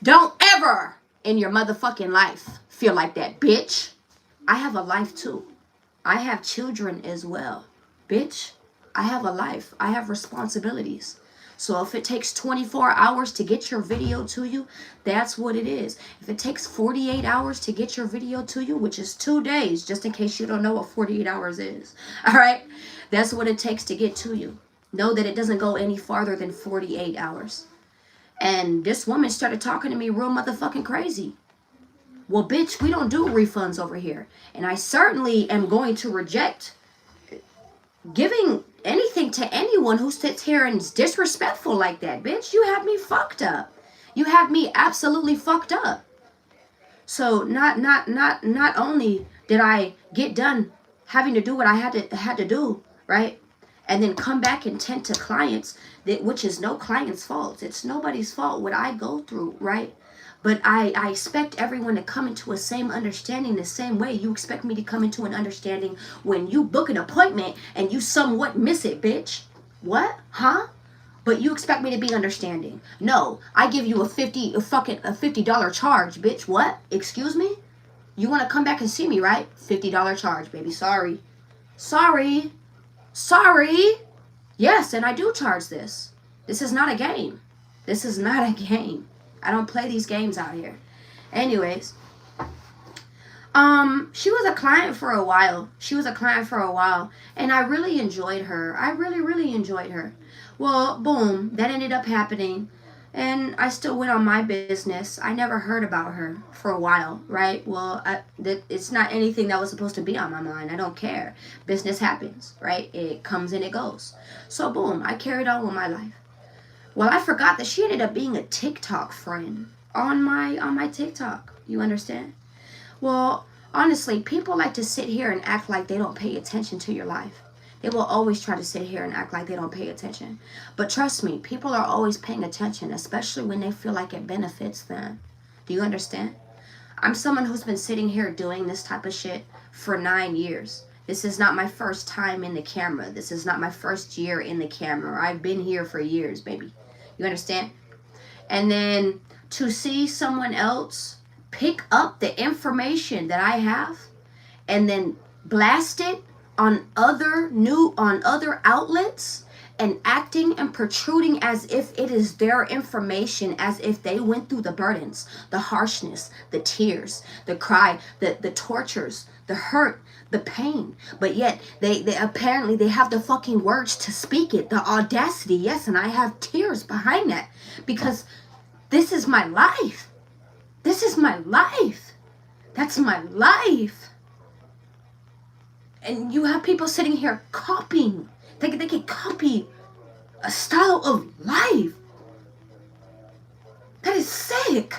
Don't ever in your motherfucking life feel like that, bitch. I have a life too. I have children as well. Bitch, I have a life. I have responsibilities. So if it takes 24 hours to get your video to you, that's what it is. If it takes 48 hours to get your video to you, which is 2 days, just in case you don't know what 48 hours is, all right? That's what it takes to get to you. Know that it doesn't go any farther than 48 hours. And this woman started talking to me real motherfucking crazy. Well, bitch, we don't do refunds over here. And I certainly am going to reject giving anything to anyone who sits here and is disrespectful like that. Bitch, you have me fucked up. You have me absolutely fucked up. So not only did I get done having to do what I had to do, right? And then come back and tend to clients, which is no client's fault. It's nobody's fault what I go through, right? But I expect everyone to come into a same understanding the same way you expect me to come into an understanding when you book an appointment and you somewhat miss it, bitch. What? Huh? But you expect me to be understanding. No, I give you a $50 charge, bitch. What? Excuse me? You want to come back and see me, right? $50 charge, baby. Sorry. Yes, and I do charge this. This is not a game. This is not a game. I don't play these games out here. Anyways, she was a client for a while. And I really enjoyed her. I really enjoyed her. Well, boom, that ended up happening. And I still went on my business. I never heard about her for a while, right? Well, it's not anything that was supposed to be on my mind. I don't care. Business happens, right? It comes and it goes. So boom, I carried on with my life. Well, I forgot that she ended up being a TikTok friend on my TikTok. You understand? Well, honestly, people like to sit here and act like they don't pay attention to your life. They will always try to sit here and act like they don't pay attention. But trust me, people are always paying attention, especially when they feel like it benefits them. Do you understand? I'm someone who's been sitting here doing this type of shit for 9 years. This is not my first time in the camera. This is not my first year in the camera. I've been here for years, baby. You understand? And then to see someone else pick up the information that I have and then blast it on other outlets and acting and protruding as if it is their information, as if they went through the burdens, the harshness, the tears, the cry, the tortures, the hurt, the pain, but yet they apparently they have the fucking words to speak it, the audacity. Yes, and I have tears behind that, because this is my life. This is my life. That's my life. And you have people sitting here copying. They can copy a style of life. That is sick.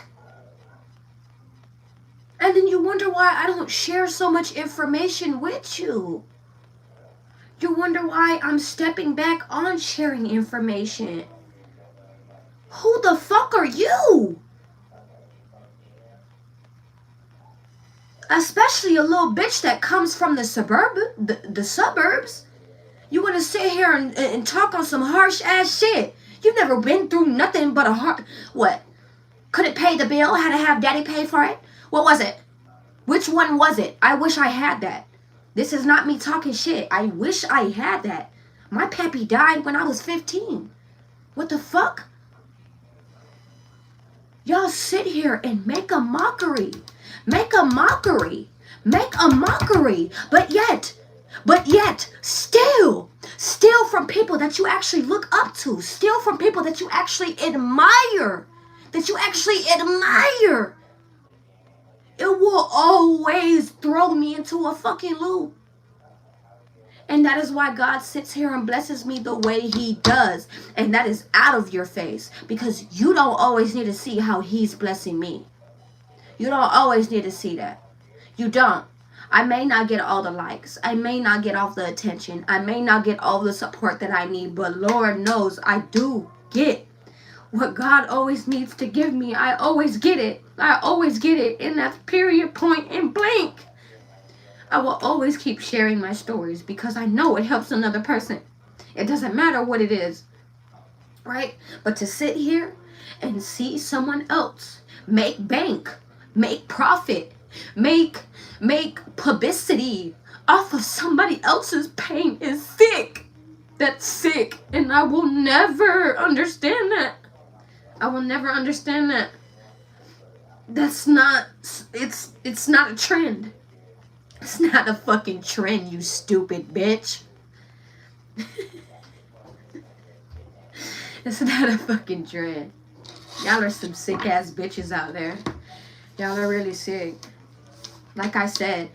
And then you wonder why I don't share so much information with you. You wonder why I'm stepping back on sharing information. Who the fuck are you? Especially a little bitch that comes from the suburbs. You want to sit here and talk on some harsh ass shit. You've never been through nothing but a hard... What? Couldn't pay the bill? Had to have daddy pay for it? What was it? Which one was it? I wish I had that. This is not me talking shit. I wish I had that. My pappy died when I was 15. What the fuck? Y'all sit here and make a mockery. Make a mockery. Make a mockery. But yet, steal from people that you actually look up to. Steal from people that you actually admire. It will always throw me into a fucking loop. And that is why God sits here and blesses me the way he does. And that is out of your face. Because you don't always need to see how he's blessing me. You don't always need to see that. You don't. I may not get all the likes. I may not get all the attention. I may not get all the support that I need. But Lord knows I do get what God always needs to give me. I always get it. I always get it in that period, point, and blank. I will always keep sharing my stories because I know it helps another person. It doesn't matter what it is, right? But to sit here and see someone else make bank, make profit, make publicity off of somebody else's pain is sick. That's sick. And I will never understand that. I will never understand that. That's not, it's not a trend. It's not a fucking trend, you stupid bitch. It's not a fucking trend. Y'all are some sick ass bitches out there. Y'all are really sick. Like I said,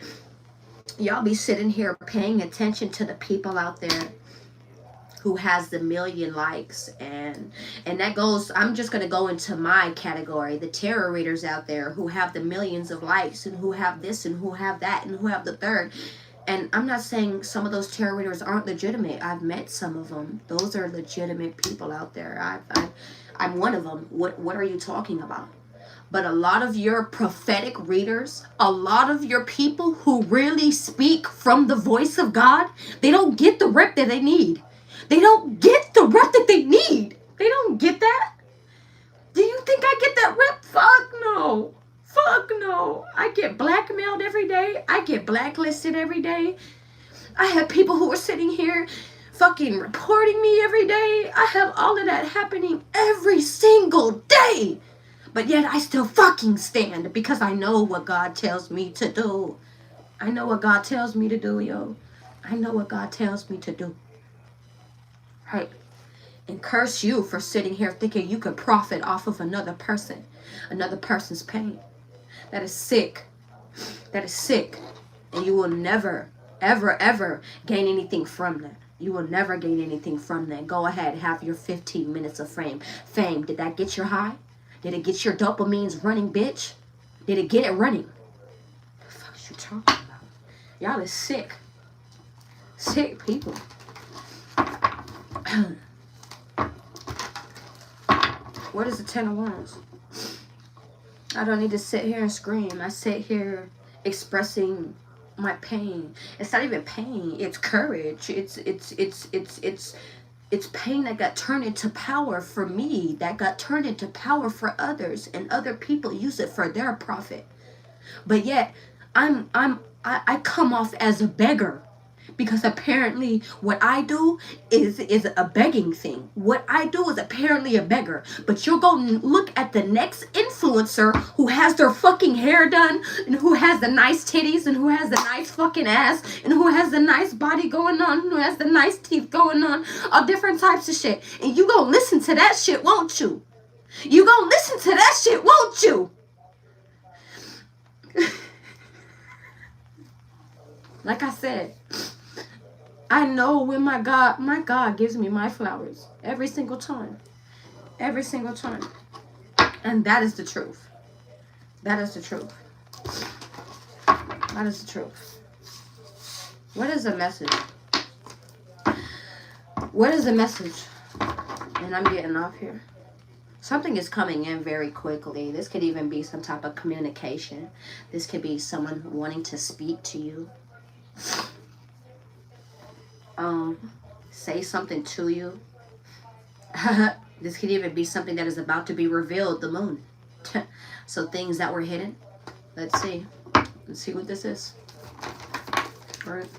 y'all be sitting here paying attention to the people out there who has the million likes, and that goes, I'm just going to go into my category, the tarot readers out there who have the millions of likes and who have this and who have that and who have the third. And I'm not saying some of those tarot readers aren't legitimate. I've met some of them. Those are legitimate people out there. I'm one of them. What are you talking about? But a lot of your prophetic readers, a lot of your people who really speak from the voice of God, they don't get the rep that they need. They don't get the rep that they need. They don't get that. Do you think I get that rep? Fuck no. Fuck no. I get blackmailed every day. I get blacklisted every day. I have people who are sitting here fucking reporting me every day. I have all of that happening every single day. But yet I still fucking stand because I know what God tells me to do. I know what God tells me to do, yo. I know what God tells me to do. Right. And curse you for sitting here thinking you could profit off of another person's pain. That is sick. That is sick. And you will never, ever, ever gain anything from that. You will never gain anything from that. Go ahead, have your 15 minutes of fame. Did that get your high? Did it get your dopamines running, bitch? Did it get it running? What the fuck is you talking about? Y'all is sick. Sick people. What is the 10 of Wands? I don't need to sit here and scream. I sit here expressing my pain. It's not even pain. It's courage. It's pain that got turned into power for me. That got turned into power for others, and other people use it for their profit. But yet, I come off as a beggar. Because apparently what I do is a begging thing. What I do is apparently a beggar. But you're going to look at the next influencer who has their fucking hair done, and who has the nice titties, and who has the nice fucking ass, and who has the nice body going on, and who has the nice teeth going on, all different types of shit. And you gonna listen to that shit, won't you? You gonna listen to that shit, won't you? Like I said, I know when my God gives me my flowers every single time. Every single time. And that is the truth. That is the truth. That is the truth. What is the message? What is the message? And I'm getting off here. Something is coming in very quickly. This could even be some type of communication. This could be someone wanting to speak to you. Say something to you. This could even be something that is about to be revealed, the moon. So things that were hidden. Let's see. Let's see what this is. All right.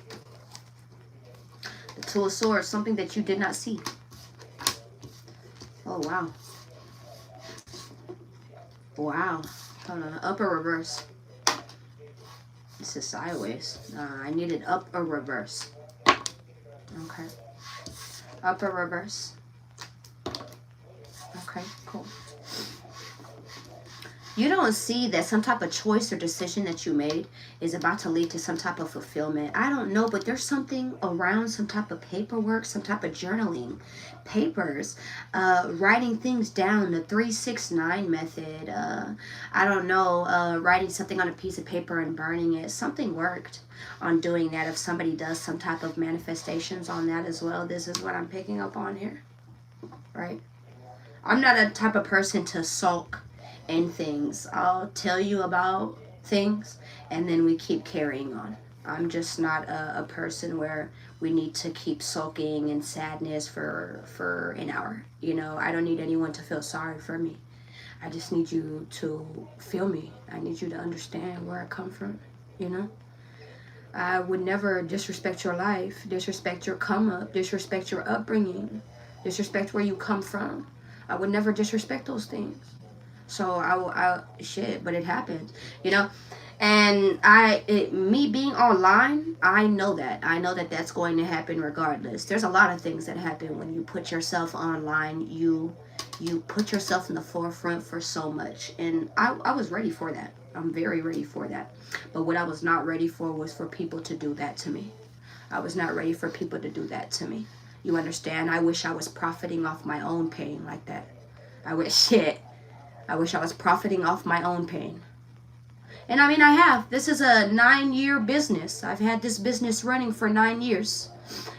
The Two of Swords, something that you did not see. Oh, wow. Wow. Hold on. Up or reverse? This is sideways. I need it up or reverse. Okay. Up or reverse. Okay, cool. You don't see that some type of choice or decision that you made is about to lead to some type of fulfillment. I don't know, but there's something around some type of paperwork, some type of journaling, papers, writing things down, the 369 method. I don't know, writing something on a piece of paper and burning it. Something worked on doing that. If somebody does some type of manifestations on that as well, this is what I'm picking up on here, right? I'm not a type of person to sulk in things. I'll tell you about things and then we keep carrying on. I'm just not a person where we need to keep sulking in sadness for an hour. You know, I don't need anyone to feel sorry for me. I just need you to feel me. I need you to understand where I come from, you know? I would never disrespect your life, disrespect your come up, disrespect your upbringing, disrespect where you come from. I would never disrespect those things. So shit, but it happens, you know. And me being online, I know that that's going to happen regardless. There's a lot of things that happen when you put yourself online. You put yourself in the forefront for so much, and I was ready for that. I'm very ready for that. But what I was not ready for was for people to do that to me. I was not ready for people to do that to me. You understand? I wish I was profiting off my own pain like that. I wish I was profiting off my own pain. And I mean, I have. This is a 9-year business. I've had this business running for 9 years.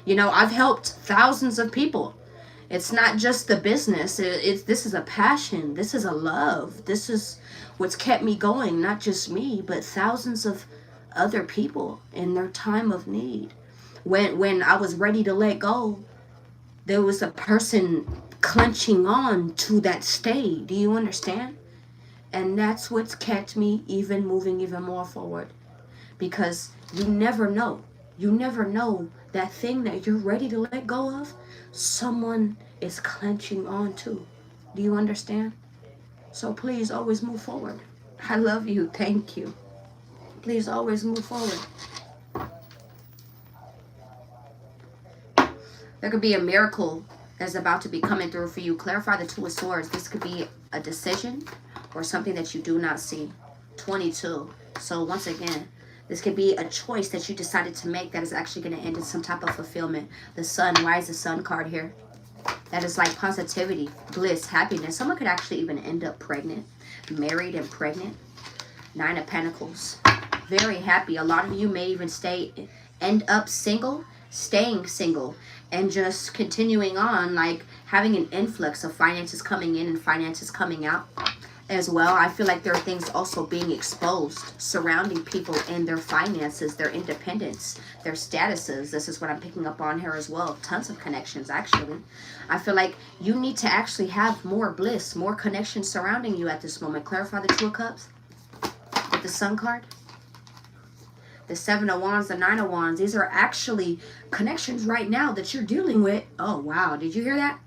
You know, I've helped thousands of people. It's not just the business. This is a passion. This is a love. This is what's kept me going. Not just me, but thousands of other people in their time of need. When I was ready to let go, there was a person clenching on to that stay. Do you understand? And that's what's kept me moving even more forward. Because you never know. You never know that thing that you're ready to let go of, someone is clenching on to. Do you understand? So please always move forward. I love you. Thank you. Please always move forward. There could be a miracle is about to be coming through for you. Clarify the Two of Swords. This could be a decision or something that you do not see. 22. So once again, this could be a choice that you decided to make that is actually going to end in some type of fulfillment. The Sun. Why is the Sun card here? That is like positivity, bliss, happiness. Someone could actually even end up pregnant, married and pregnant. 9 of Pentacles. Very happy. A lot of you may even end up single, staying single, and just continuing on, like having an influx of finances coming in and finances coming out as well. I feel like there are things also being exposed surrounding people and their finances, their independence, their statuses. This is what I'm picking up on here as well. Tons of connections, actually. I feel like you need to actually have more bliss, more connections surrounding you at this moment. Clarify the Two of Cups with the Sun card. The 7 of Wands, the 9 of Wands. These are actually connections right now that you're dealing with. Oh, wow. Did you hear that?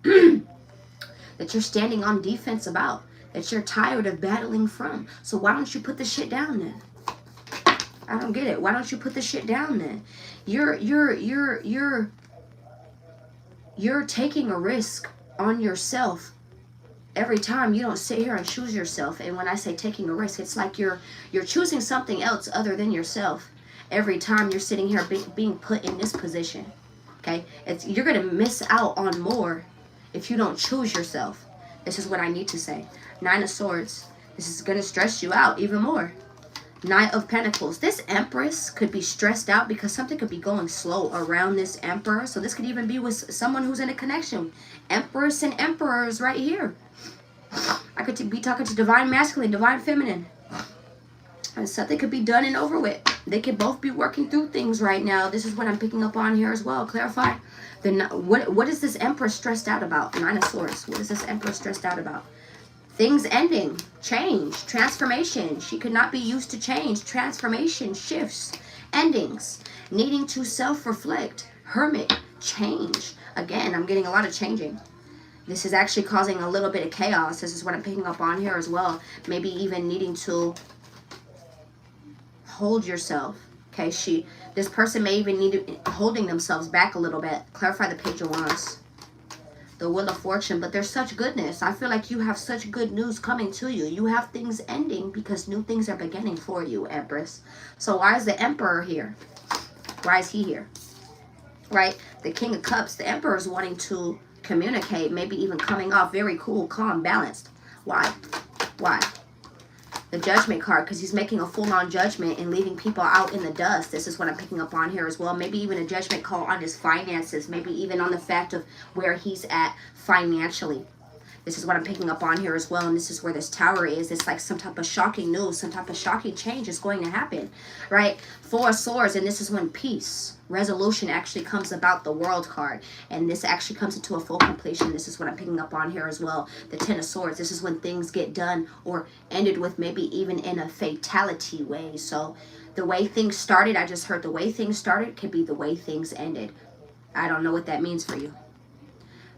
That you're standing on defense about. That you're tired of battling from. So why don't you put the shit down then? I don't get it. Why don't you put the shit down then? You're taking a risk on yourself every time. You don't sit here and choose yourself. And when I say taking a risk, it's like you're choosing something else other than yourself every time you're sitting here being put in this position. Okay? You're going to miss out on more if you don't choose yourself. This is what I need to say. 9 of Swords. This is going to stress you out even more. 9 of Pentacles. This Empress could be stressed out because something could be going slow around this Emperor. So this could even be with someone who's in a connection. Empress and Emperors right here. I could be talking to Divine Masculine, Divine Feminine. And something could be done and over with. They could both be working through things right now. This is what I'm picking up on here as well. Clarify. What is this Empress stressed out about? 9 of Swords. What is this Empress stressed out about? Things ending, change, transformation. She could not be used to change. Transformation, shifts, endings, needing to self-reflect, hermit, change. Again, I'm getting a lot of changing. This is actually causing a little bit of chaos. This is what I'm picking up on here as well. Maybe even needing to hold yourself. Okay, this person may even need holding themselves back a little bit. Clarify the Page of Wands. The Wheel of Fortune, but there's such goodness. I feel like you have such good news coming to you. You have things ending because new things are beginning for you, Empress. So why is the Emperor here? Why is he here? Right? The King of Cups, the Emperor is wanting to communicate, maybe even coming off very cool, calm, balanced. Why? Why? The Judgment card, because he's making a full-on judgment and leaving people out in the dust. This is what I'm picking up on here as well. Maybe even a judgment call on his finances. Maybe even on the fact of where he's at financially. This is what I'm picking up on here as well. And this is where this Tower is. It's like some type of shocking news. Some type of shocking change is going to happen. Right? 4 of Swords. And this is when peace, resolution actually comes about. The World card. And this actually comes into a full completion. This is what I'm picking up on here as well. The 10 of Swords. This is when things get done or ended with, maybe even in a fatality way. So the way things started, I just heard the way things started could be the way things ended. I don't know what that means for you.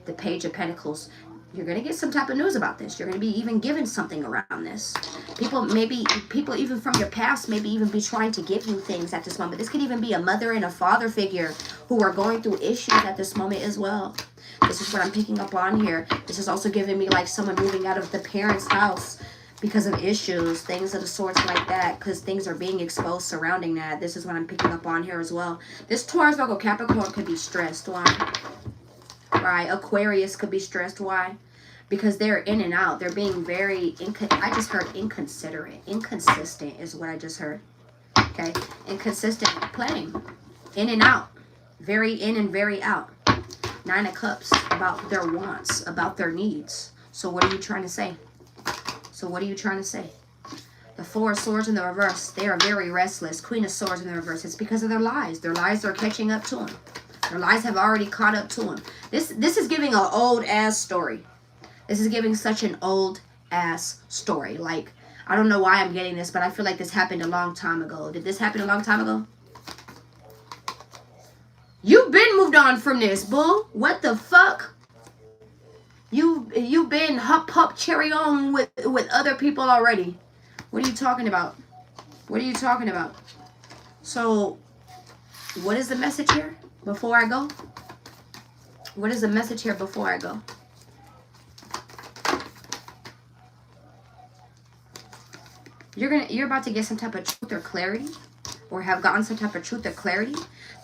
The Page of Pentacles. You're going to get some type of news about this. You're going to be even given something around this. People even from your past maybe even be trying to give you things at this moment. This could even be a mother and a father figure who are going through issues at this moment as well. This is what I'm picking up on here. This is also giving me like someone moving out of the parents' house because of issues, things of the sorts like that, because things are being exposed surrounding that. This is what I'm picking up on here as well. This Taurus, Virgo, Capricorn could be stressed. Why? Right? Aquarius could be stressed. Why? Because they're in and out. They're being very, I just heard inconsiderate. Inconsistent is what I just heard. Okay? Inconsistent playing. In and out. Very in and very out. 9 of Cups. About their wants. About their needs. So what are you trying to say? So what are you trying to say? The 4 of Swords in the reverse. They are very restless. Queen of Swords in the reverse. It's because of their lies. Their lies are catching up to them. Their lies have already caught up to them. This is giving an old ass story. This is giving such an old ass story. Like, I don't know why I'm getting this, but I feel like this happened a long time ago. Did this happen a long time ago? You've been moved on from this, boo. What the fuck? You've been hop cherry on with other people already. What are you talking about? What are you talking about? So, what is the message here before I go? What is the message here before I go? You're about to get some type of truth or clarity, or have gotten some type of truth or clarity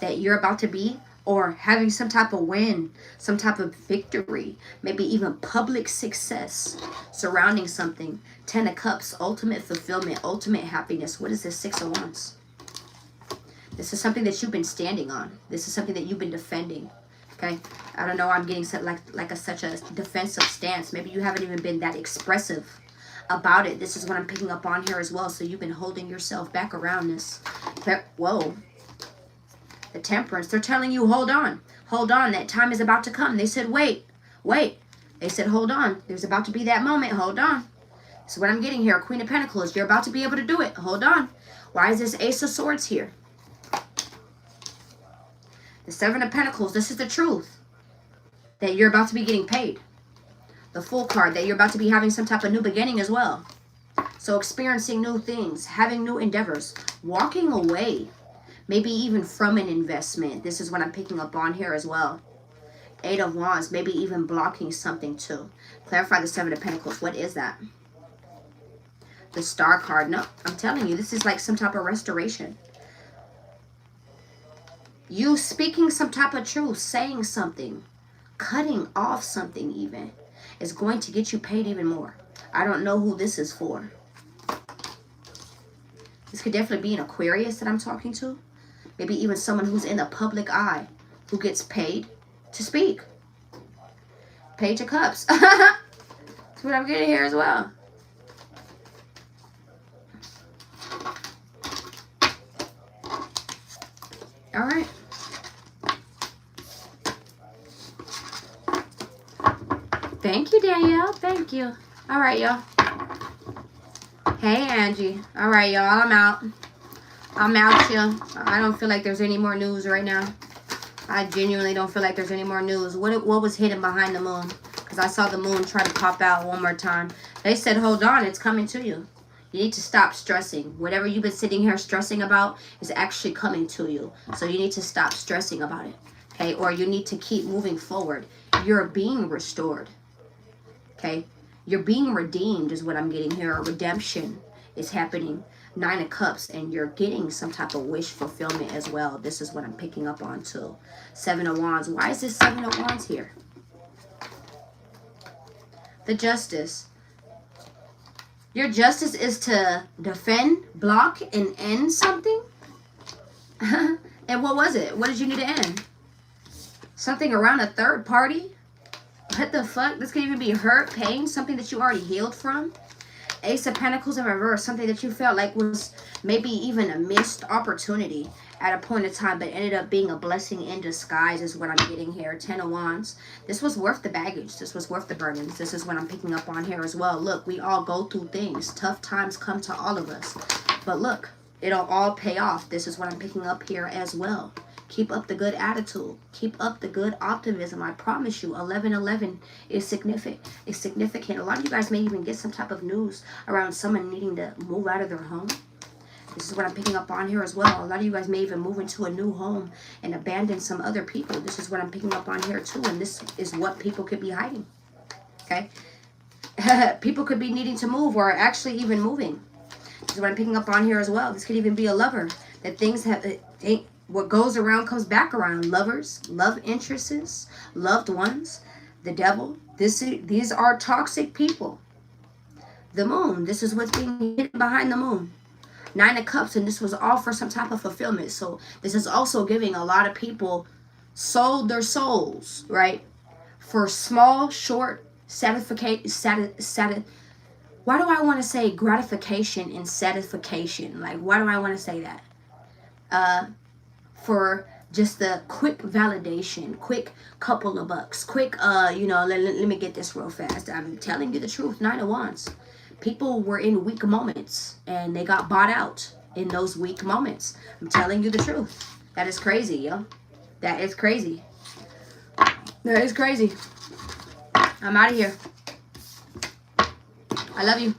that you're about to be, or having some type of win, some type of victory, maybe even public success surrounding something. 10 of Cups, ultimate fulfillment, ultimate happiness. What is this? 6 of Wands. This is something that you've been standing on. This is something that you've been defending. Okay, I don't know. I'm getting such a defensive stance. Maybe you haven't even been that expressive about it. This is what I'm picking up on here as well. So you've been holding yourself back around this. Whoa. The Temperance. They're telling you, hold on. Hold on. That time is about to come. They said, wait. Wait. They said, hold on. There's about to be that moment. Hold on. This is what I'm getting here. Queen of Pentacles. You're about to be able to do it. Hold on. Why is this Ace of Swords here? The 7 of Pentacles. This is the truth. That you're about to be getting paid. The Fool card, that you're about to be having some type of new beginning as well. So experiencing new things, having new endeavors, walking away, maybe even from an investment. This is what I'm picking up on here as well. 8 of Wands, maybe even blocking something too. Clarify the 7 of Pentacles. What is that? The Star card. No, I'm telling you, this is like some type of restoration. You speaking some type of truth, saying something, cutting off something even, is going to get you paid even more. I don't know who this is for. This could definitely be an Aquarius that I'm talking to. Maybe even someone who's in the public eye who gets paid to speak. Page of Cups. That's what I'm getting here as well. All right. Thank you, Danielle. Thank you. All right, y'all. Hey, Angie. All right, y'all. I'm out. I'm out, y'all. I don't feel like there's any more news right now. I genuinely don't feel like there's any more news. What was hidden behind the moon? Because I saw the moon try to pop out one more time. They said, hold on. It's coming to you. You need to stop stressing. Whatever you've been sitting here stressing about is actually coming to you. So you need to stop stressing about it. Okay? Or you need to keep moving forward. You're being restored. Okay, you're being redeemed is what I'm getting here. A redemption is happening. 9 of Cups, and you're getting some type of wish fulfillment as well. This is what I'm picking up on too. 7 of Wands. Why is this 7 of Wands here? The Justice. Your justice is to defend, block, and end something? And what was it? What did you need to end? Something around a third party? What the fuck? This could even be hurt, pain, something that you already healed from. Ace of Pentacles in reverse, something that you felt like was maybe even a missed opportunity at a point in time, but ended up being a blessing in disguise is what I'm getting here. 10 of Wands. This was worth the baggage. This was worth the burdens. This is what I'm picking up on here as well. Look, we all go through things. Tough times come to all of us. But look, it'll all pay off. This is what I'm picking up here as well. Keep up the good attitude. Keep up the good optimism. I promise you, 1111 is significant. It's significant. A lot of you guys may even get some type of news around someone needing to move out of their home. This is what I'm picking up on here as well. A lot of you guys may even move into a new home and abandon some other people. This is what I'm picking up on here too. And this is what people could be hiding. Okay? People could be needing to move or actually even moving. This is what I'm picking up on here as well. This could even be a lover. That things have... What goes around comes back around. Lovers, love interests, loved ones, the devil. These are toxic people. The moon. This is what's being hidden behind the moon. 9 of Cups, and this was all for some type of fulfillment. So this is also giving a lot of people sold their souls, right? For small, short, why do I want to say gratification and satisfaction? Like, why do I want to say that? For just the quick validation, quick couple of bucks, quick, let me get this real fast. I'm telling you the truth. 9 of Wands. People were in weak moments and they got bought out in those weak moments. I'm telling you the truth. That is crazy, yo. That is crazy. That is crazy. I'm out of here. I love you.